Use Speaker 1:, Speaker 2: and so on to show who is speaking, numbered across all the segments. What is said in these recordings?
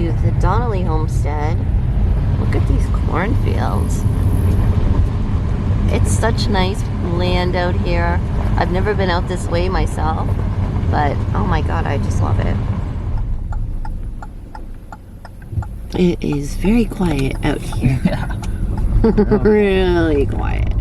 Speaker 1: to the Donnelly homestead. Look at these cornfields. It's such nice land out here. I've never been out this way myself, but oh my god, I just love it. It is very quiet out here.
Speaker 2: Yeah.
Speaker 1: Really quiet.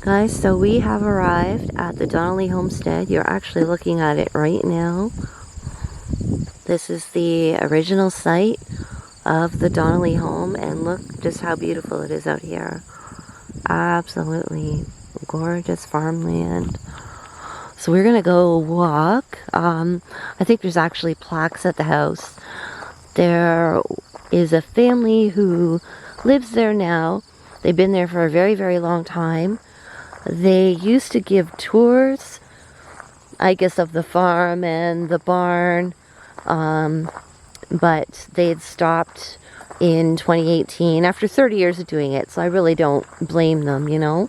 Speaker 1: Guys, so we have arrived at the Donnelly homestead. You're actually looking at it right now. This is the original site of the Donnelly home, and look just how beautiful it is out here. Absolutely gorgeous farmland. So we're gonna go walk. I think there's actually plaques at the house. There is a family who lives there now. They've been there for a very, very long time. They used to give tours, I guess, of the farm and the barn, but they had stopped in 2018 after 30 years of doing it, so I really don't blame them, you know.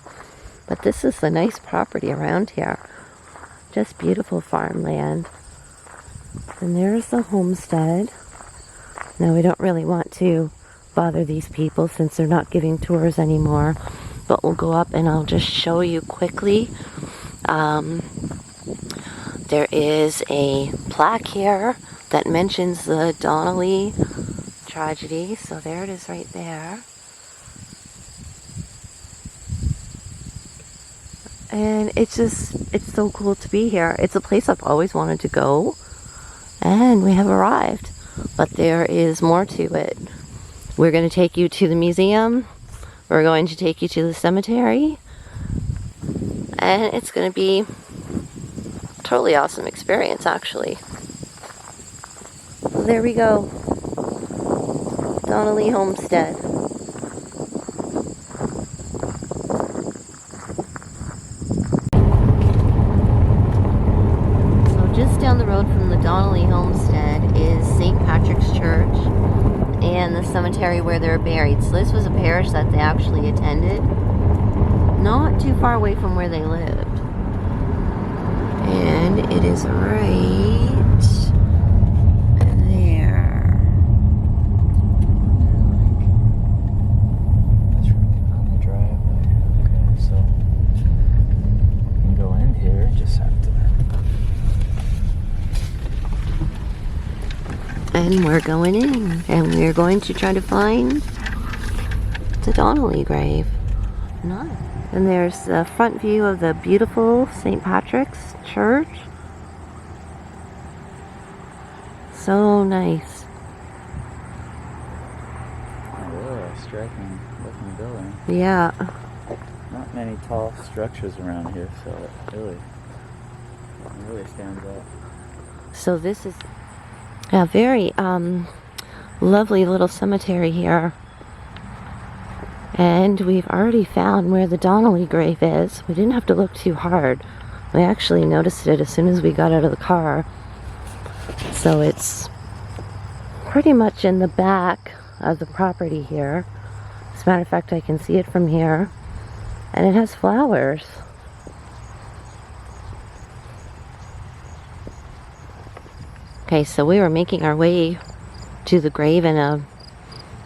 Speaker 1: But this is a nice property around here. Just beautiful farmland. And there's the homestead. Now, we don't really want to bother these people since they're not giving tours anymore. But we'll go up and I'll just show you quickly. There is a plaque here that mentions the Donnelly tragedy. So there it is right there. And it's so cool to be here. It's a place I've always wanted to go. And we have arrived. But there is more to it. We're going to take you to the museum. We're going to take you to the cemetery, and it's going to be a totally awesome experience, actually. Well, there we go. Donnelly Homestead. So just down the road from the Donnelly Homestead is St. Patrick's Church and the cemetery where they're buried. So this was a parish that they actually attended, not too far away from where they lived. And it is right there.
Speaker 2: That's right on the driveway. Okay, so you can go in here, just have to.
Speaker 1: And we're going in, and we're going to try to find the Donnelly grave. Nice. And there's the front view of the beautiful St. Patrick's Church. So nice.
Speaker 2: Oh, really a striking looking building.
Speaker 1: Yeah.
Speaker 2: Not many tall structures around here, so it really stands out.
Speaker 1: So this is a very lovely little cemetery here. And we've already found where the Donnelly grave is. We didn't have to look too hard. We actually noticed it as soon as we got out of the car. So it's pretty much in the back of the property here. As a matter of fact, I can see it from here. And it has flowers. Okay, so we were making our way to the grave, and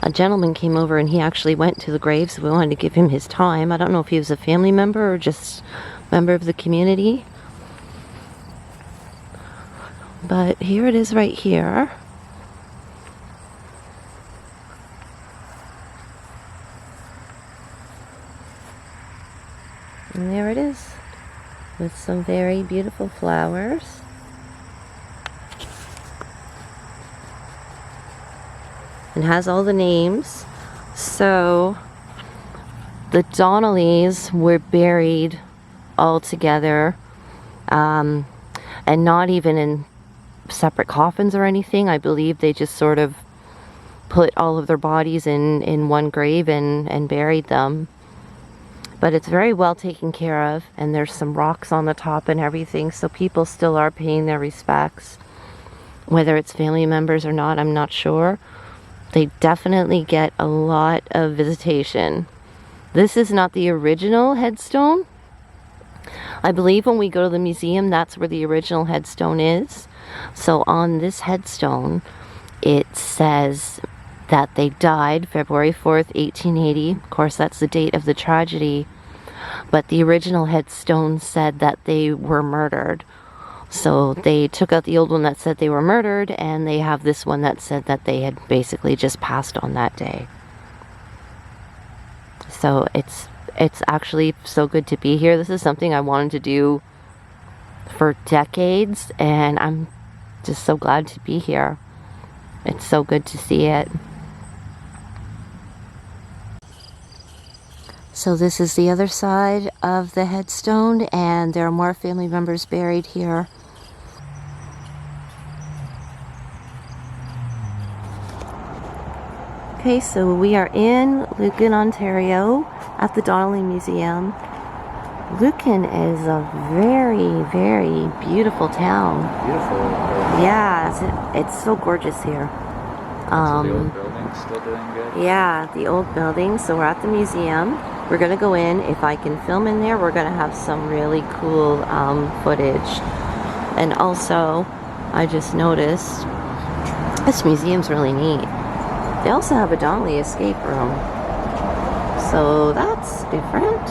Speaker 1: a gentleman came over, and he actually went to the grave, so we wanted to give him his time. I don't know if he was a family member or just a member of the community. But here it is right here. And there it is, with some very beautiful flowers. And has all the names. So the Donnellys were buried all together, and not even in separate coffins or anything. I believe they just sort of put all of their bodies in one grave and buried them. But it's very well taken care of, and there's some rocks on the top and everything, so people still are paying their respects. Whether it's family members or not, I'm not sure. They definitely get a lot of visitation. This is not the original headstone. I believe when we go to the museum, that's where the original headstone is. So on this headstone, it says that they died February 4th, 1880. Of course, that's the date of the tragedy. But the original headstone said that they were murdered. So they took out the old one that said they were murdered, and they have this one that said that they had basically just passed on that day. So it's actually so good to be here. This is something I wanted to do for decades, and I'm just so glad to be here. It's so good to see it. So this is the other side of the headstone, and there are more family members buried here. Okay, so we are in Lucan, Ontario at the Donnelly Museum. Lucan is a very, very beautiful town.
Speaker 2: Beautiful.
Speaker 1: Yeah, it's so gorgeous here.
Speaker 2: The old building's still doing good?
Speaker 1: Yeah, the old building. So we're at the museum. We're going to go in. If I can film in there, we're going to have some really cool footage. And also, I just noticed this museum's really neat. They also have a Donnelly escape room. So that's different.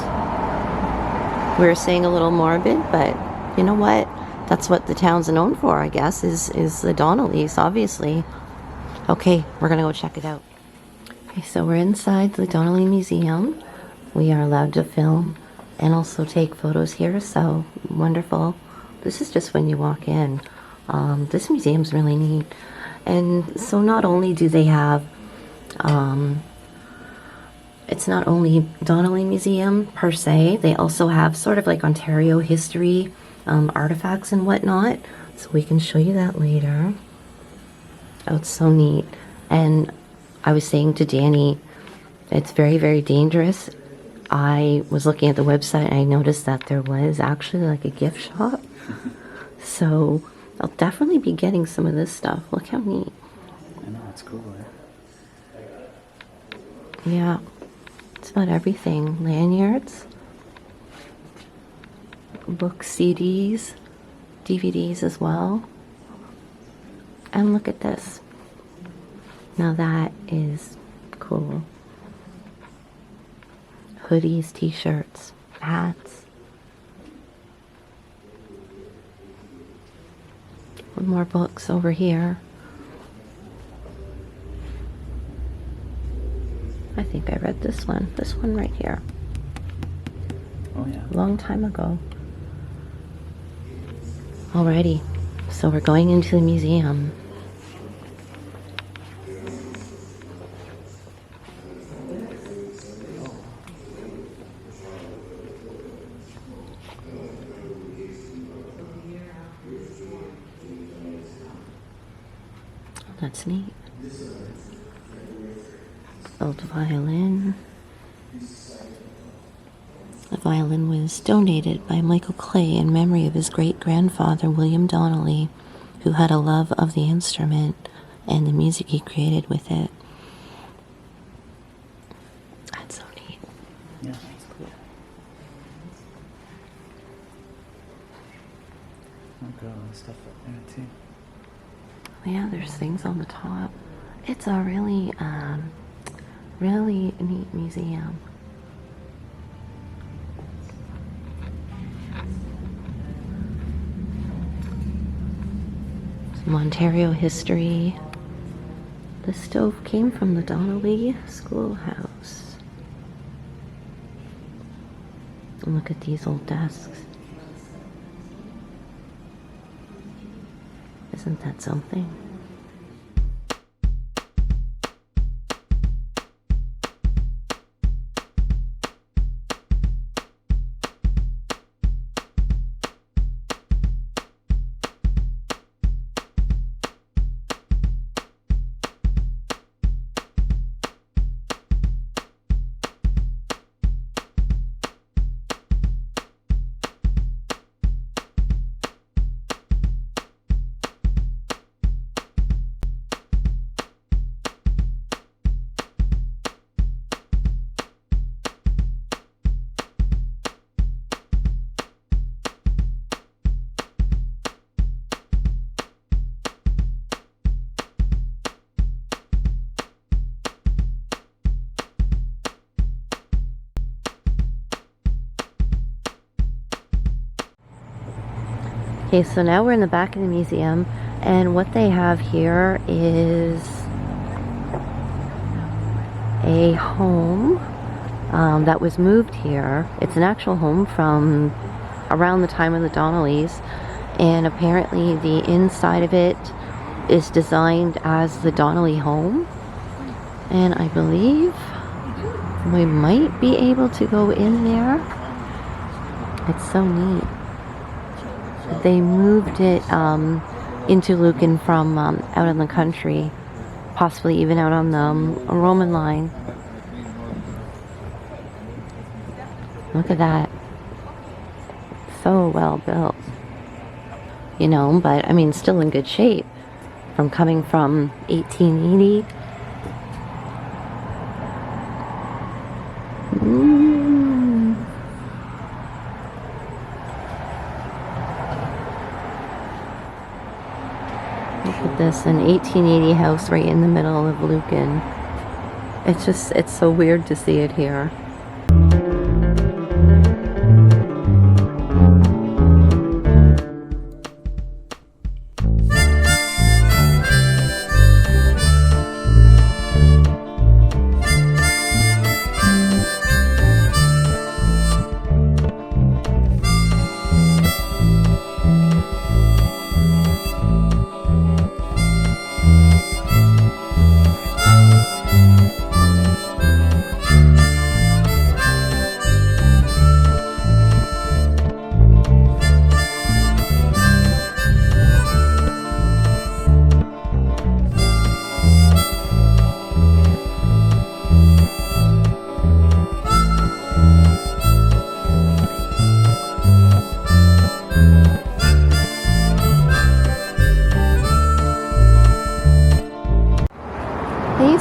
Speaker 1: We were saying a little morbid, but you know what? That's what the town's known for, I guess, is the Donnellys, obviously. Okay, we're gonna go check it out. Okay, so we're inside the Donnelly Museum. We are allowed to film and also take photos here, so wonderful. This is just when you walk in. This museum's really neat. And so not only do they have, it's not only Donnelly Museum per se, they also have sort of like Ontario history, artifacts and whatnot. So we can show you that later. Oh, it's so neat. And I was saying to Danny, it's very, very dangerous. I was looking at the website and I noticed that there was actually like a gift shop. So I'll definitely be getting some of this stuff. Look how neat.
Speaker 2: I know, it's cool, eh?
Speaker 1: Yeah, it's about everything. Lanyards, books, CDs, DVDs as well. And look at this. Now that is cool. Hoodies, t-shirts, hats. More books over here. I think I read this one right here.
Speaker 2: Oh yeah.
Speaker 1: A long time ago. Alrighty, so we're going into the museum. That's neat. Old violin. The violin was donated by Michael Clay in memory of his great-grandfather, William Donnelly, who had a love of the instrument and the music he created with it. That's so neat.
Speaker 2: Yeah, that's cool. Oh god, there's stuff up there too.
Speaker 1: Yeah, there's things on the top. It's a really, really neat museum. Some Ontario history. The stove came from the Donnelly schoolhouse. And look at these old desks. Isn't that something? Okay, so now we're in the back of the museum, and what they have here is a home that was moved here. It's an actual home from around the time of the Donnellys, and apparently the inside of it is designed as the Donnelly Home, and I believe we might be able to go in there. It's so neat. They moved it into Lucan from out in the country, possibly even out on the Roman line. Look at that. So well built. You know, but I mean, still in good shape from coming from 1880. Look at this, an 1880 house right in the middle of Lucan. It's so weird to see it here.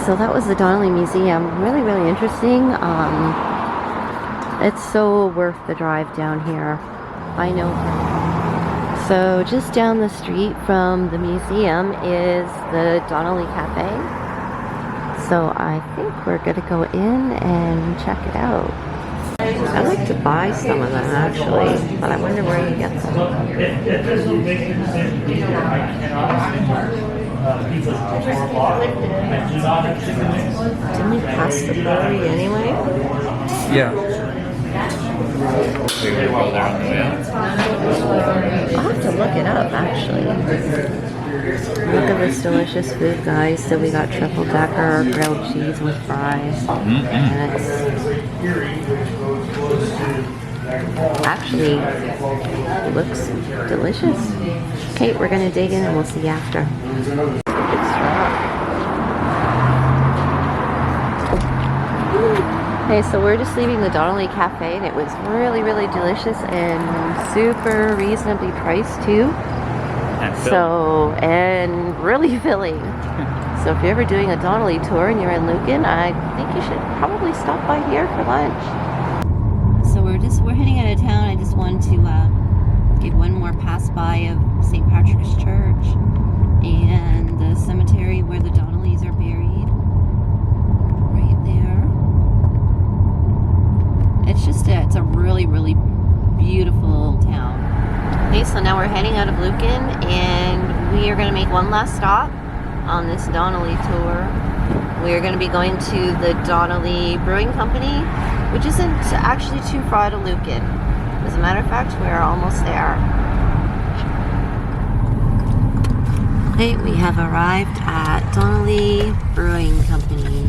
Speaker 1: So that was the Donnelly Museum. Really, really interesting. It's so worth the drive down here. I know. So just down the street from the museum is the Donnelly Cafe. So I think we're gonna go in and check it out. I'd like to buy some of them actually, but I wonder where you get them. Didn't we pass the brewery anyway?
Speaker 2: Yeah. We will go there on the way out.
Speaker 1: I'll have to look it up actually. Look at this delicious food, guys. So we got triple decker grilled cheese with fries. And it looks delicious. Okay, we're gonna dig in and we'll see you after. Okay, so we're just leaving the Donnelly Cafe, and it was really, really delicious and super reasonably priced too. And really filling. So if you're ever doing a Donnelly tour and you're in Lucan, I think you should probably stop by here for lunch. So we're heading out of town. I just wanted to give one more pass by of St. Patrick's Church and the cemetery where the Donnellys are buried. Right there. It's a really, really beautiful town. Okay, so now we're heading out of Lucan, and we are going to make one last stop on this Donnelly tour. We are going to be going to the Donnelly Brewing Company, which isn't actually too far out of Lucan. As a matter of fact, we're almost there. Okay, we have arrived at Donnelly Brewing Company.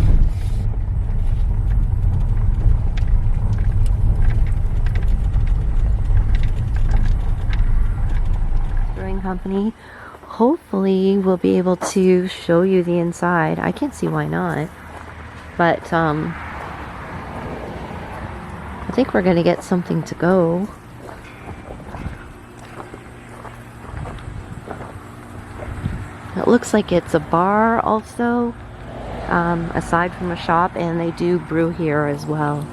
Speaker 1: Company. Hopefully we'll be able to show you the inside. I can't see why not, but I think we're gonna get something to go. It looks like it's a bar also, aside from a shop, and they do brew here as well.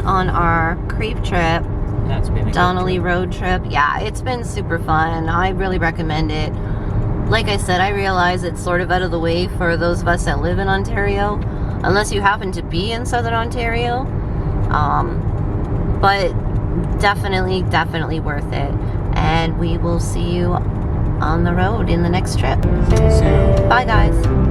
Speaker 1: on our creep trip,
Speaker 2: Yeah, it's been a good
Speaker 1: Donnelly
Speaker 2: trip.
Speaker 1: road trip. Yeah, it's been super fun. I really recommend it. Like I said, I realize it's sort of out of the way for those of us that live in Ontario, unless you happen to be in Southern Ontario. But definitely worth it. And we will see you on the road in the next trip.
Speaker 2: See you soon.
Speaker 1: Bye, guys.